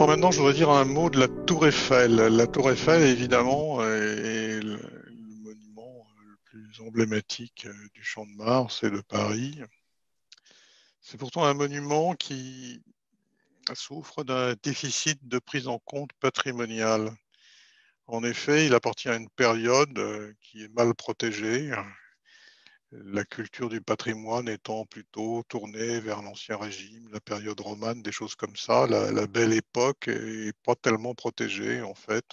Alors maintenant, je voudrais dire un mot de la Tour Eiffel. La Tour Eiffel, évidemment, est le monument le plus emblématique du Champ de Mars et de Paris. C'est pourtant un monument qui souffre d'un déficit de prise en compte patrimoniale. En effet, il appartient à une période qui est mal protégée, la culture du patrimoine étant plutôt tournée vers l'Ancien Régime, la période romane, des choses comme ça. La Belle Époque est pas tellement protégée, en fait.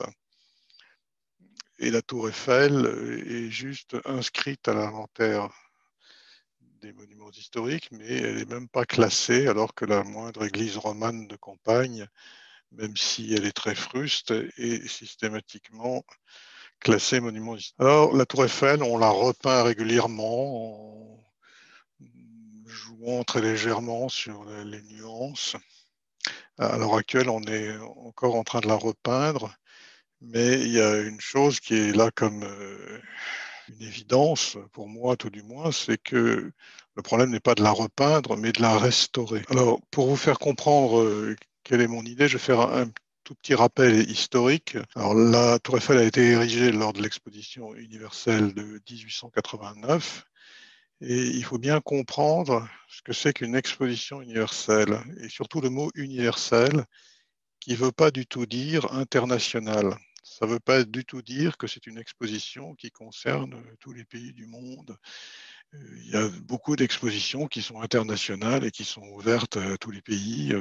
Et la Tour Eiffel est juste inscrite à l'inventaire des monuments historiques, mais elle n'est même pas classée, alors que la moindre église romane de campagne, même si elle est très fruste, est systématiquement classée monument historique. Alors, la Tour Eiffel, on la repeint régulièrement en jouant très légèrement sur les nuances. À l'heure actuelle, on est encore en train de la repeindre, mais il y a une chose qui est là comme une évidence, pour moi tout du moins, c'est que le problème n'est pas de la repeindre, mais de la restaurer. Alors, pour vous faire comprendre quelle est mon idée, je vais faire un tout petit rappel historique. Alors, la Tour Eiffel a été érigée lors de l'exposition universelle de 1889. Et il faut bien comprendre ce que c'est qu'une exposition universelle, et surtout le mot universel, qui ne veut pas du tout dire international. Ça ne veut pas du tout dire que c'est une exposition qui concerne tous les pays du monde. Il y a beaucoup d'expositions qui sont internationales et qui sont ouvertes à tous les pays.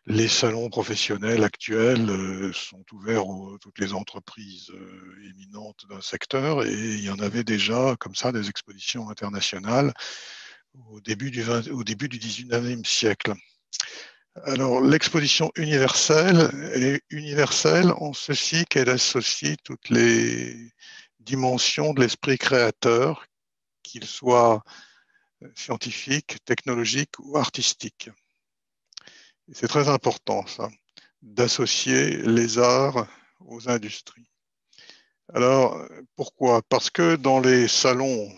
Les salons professionnels actuels sont ouverts à toutes les entreprises éminentes d'un secteur et il y en avait déjà comme ça des expositions internationales au début du 19e siècle. Alors, l'exposition universelle, elle est universelle en ceci qu'elle associe toutes les dimensions de l'esprit créateur, qu'il soit scientifique, technologique ou artistique. C'est très important, ça, d'associer les arts aux industries. Alors, pourquoi? Parce que dans les salons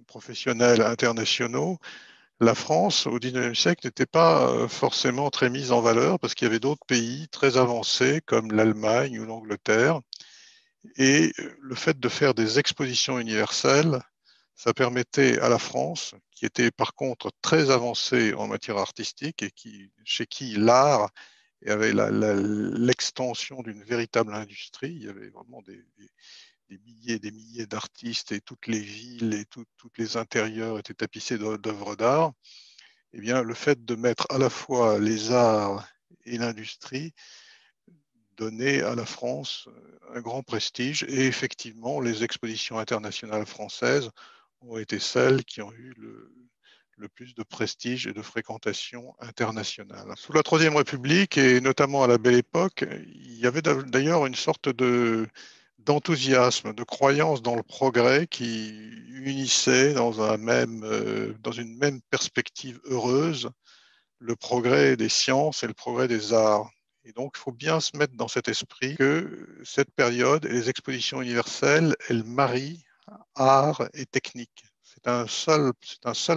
professionnels internationaux, la France, au XIXe siècle, n'était pas forcément très mise en valeur parce qu'il y avait d'autres pays très avancés comme l'Allemagne ou l'Angleterre. Et le fait de faire des expositions universelles, ça permettait à la France, qui était par contre très avancée en matière artistique et chez qui l'art avait l'extension d'une véritable industrie, il y avait vraiment des milliers d'artistes et toutes les villes et toutes les intérieurs étaient tapissés d'œuvres d'art. Eh bien, le fait de mettre à la fois les arts et l'industrie donnait à la France un grand prestige. Et effectivement, les expositions internationales françaises ont été celles qui ont eu le plus de prestige et de fréquentation internationale. Sous la Troisième République, et notamment à la Belle Époque, il y avait d'ailleurs une sorte d'enthousiasme, de croyance dans le progrès qui unissait dans une même perspective heureuse le progrès des sciences et le progrès des arts. Et donc, il faut bien se mettre dans cet esprit que cette période et les expositions universelles, elles marient art et technique. C'est un seul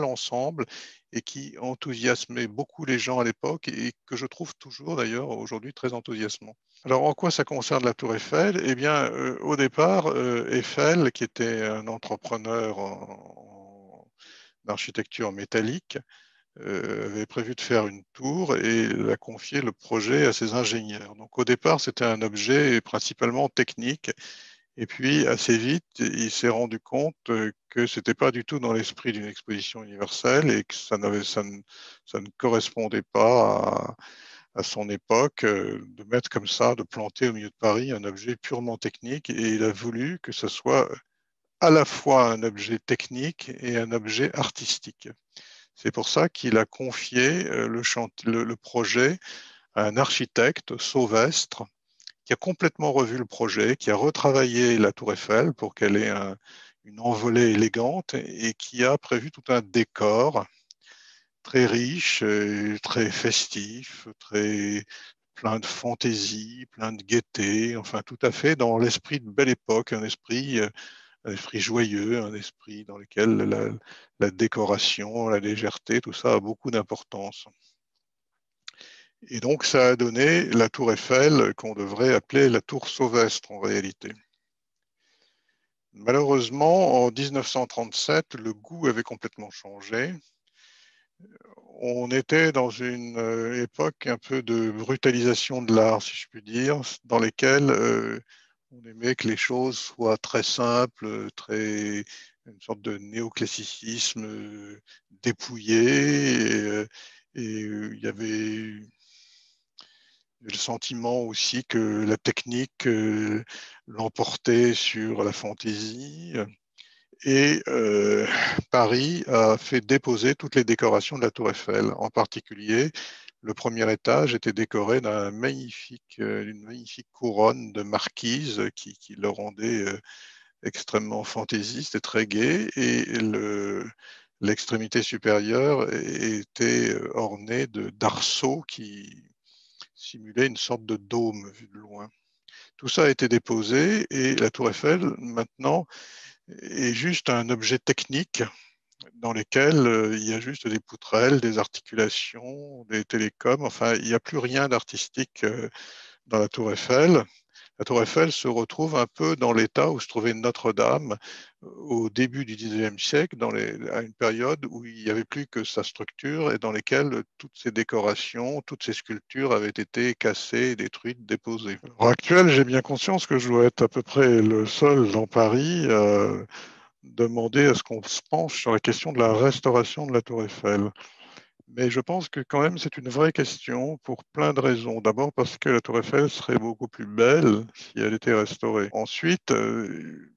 ensemble et qui enthousiasmait beaucoup les gens à l'époque et que je trouve toujours d'ailleurs aujourd'hui très enthousiasmant. Alors en quoi ça concerne la Tour Eiffel? Eh bien, au départ, Eiffel, qui était un entrepreneur en architecture métallique, avait prévu de faire une tour et il a confié le projet à ses ingénieurs. Donc au départ, c'était un objet principalement technique et puis assez vite, il s'est rendu compte que c'était pas du tout dans l'esprit d'une exposition universelle et que ça ne correspondait pas à son époque de mettre comme ça, de planter au milieu de Paris un objet purement technique et il a voulu que ce soit à la fois un objet technique et un objet artistique. C'est pour ça qu'il a confié le projet à un architecte, Sauvestre, qui a complètement revu le projet, qui a retravaillé la Tour Eiffel pour qu'elle ait une envolée élégante et qui a prévu tout un décor très riche, très festif, très plein de fantaisie, plein de gaieté, enfin tout à fait dans l'esprit de Belle Époque, un esprit joyeux, un esprit dans lequel la décoration, la légèreté, tout ça a beaucoup d'importance. Et donc, ça a donné la tour Eiffel qu'on devrait appeler la tour Sauvestre en réalité. Malheureusement, en 1937, le goût avait complètement changé. On était dans une époque un peu de brutalisation de l'art, si je puis dire, dans lesquelles on aimait que les choses soient très simples, très une sorte de néoclassicisme dépouillé. Il y avait le sentiment aussi que la technique l'emportait sur la fantaisie. Et Paris a fait déposer toutes les décorations de la Tour Eiffel. En particulier, le premier étage était décoré d'une magnifique couronne de marquise qui le rendait extrêmement fantaisiste et très gai. Et l'extrémité supérieure était ornée d'arceaux qui simulait une sorte de dôme vu de loin. Tout ça a été déposé et la tour Eiffel, maintenant, est juste un objet technique dans lequel il y a juste des poutrelles, des articulations, des télécoms. Enfin, il n'y a plus rien d'artistique dans la tour Eiffel. La tour Eiffel se retrouve un peu dans l'état où se trouvait Notre-Dame au début du XIXe siècle, à une période où il n'y avait plus que sa structure et dans lesquelles toutes ses décorations, toutes ses sculptures avaient été cassées, détruites, déposées. À l'heure actuelle, j'ai bien conscience que je dois être à peu près le seul dans Paris à demander à ce qu'on se penche sur la question de la restauration de la tour Eiffel. Mais je pense que quand même c'est une vraie question pour plein de raisons. D'abord parce que la tour Eiffel serait beaucoup plus belle si elle était restaurée. Ensuite, il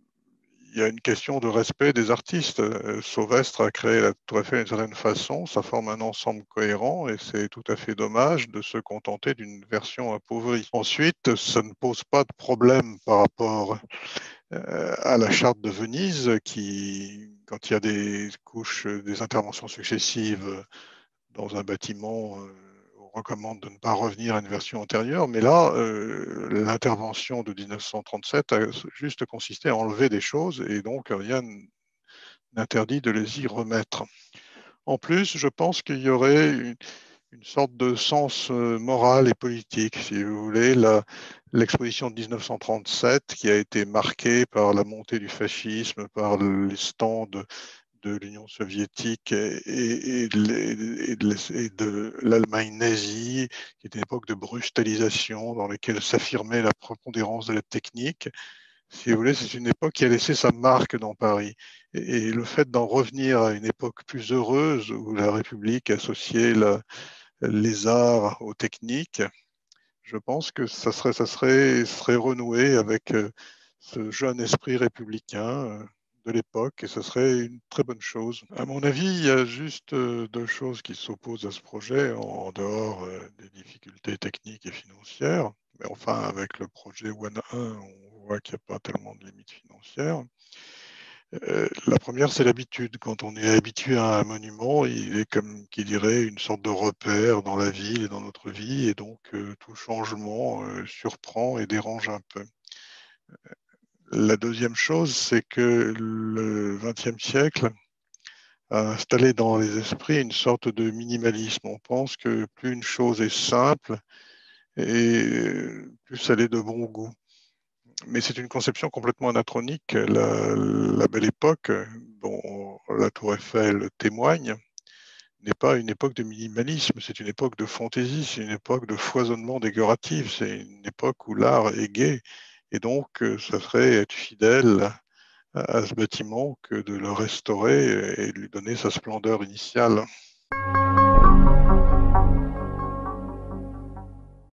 y a une question de respect des artistes. Sauvestre a créé la tour Eiffel d'une certaine façon, ça forme un ensemble cohérent et c'est tout à fait dommage de se contenter d'une version appauvrie. Ensuite, ça ne pose pas de problème par rapport à la charte de Venise qui, quand il y a des couches, des interventions successives dans un bâtiment, on recommande de ne pas revenir à une version antérieure, mais là, l'intervention de 1937 a juste consisté à enlever des choses et donc rien n'interdit de les y remettre. En plus, je pense qu'il y aurait une sorte de sens moral et politique, si vous voulez. L'exposition de 1937, qui a été marquée par la montée du fascisme, par les stands de l'Union soviétique et de l'Allemagne nazie, qui était une époque de brutalisation dans laquelle s'affirmait la prépondérance de la technique. Si vous voulez, c'est une époque qui a laissé sa marque dans Paris. Et le fait d'en revenir à une époque plus heureuse où la République associait les arts aux techniques, je pense que serait renoué avec ce jeune esprit républicain de l'époque et ce serait une très bonne chose. À mon avis, il y a juste deux choses qui s'opposent à ce projet en dehors des difficultés techniques et financières. Mais enfin, avec le projet One 1, on voit qu'il n'y a pas tellement de limites financières. La première, c'est l'habitude. Quand on est habitué à un monument, il est comme qui dirait une sorte de repère dans la ville et dans notre vie, et donc tout changement surprend et dérange un peu. La deuxième chose, c'est que le XXe siècle a installé dans les esprits une sorte de minimalisme. On pense que plus une chose est simple, et plus elle est de bon goût. Mais c'est une conception complètement anachronique. La belle époque dont la Tour Eiffel témoigne n'est pas une époque de minimalisme, c'est une époque de fantaisie, c'est une époque de foisonnement décoratif, c'est une époque où l'art est gai. Et donc, ça serait être fidèle à ce bâtiment que de le restaurer et de lui donner sa splendeur initiale.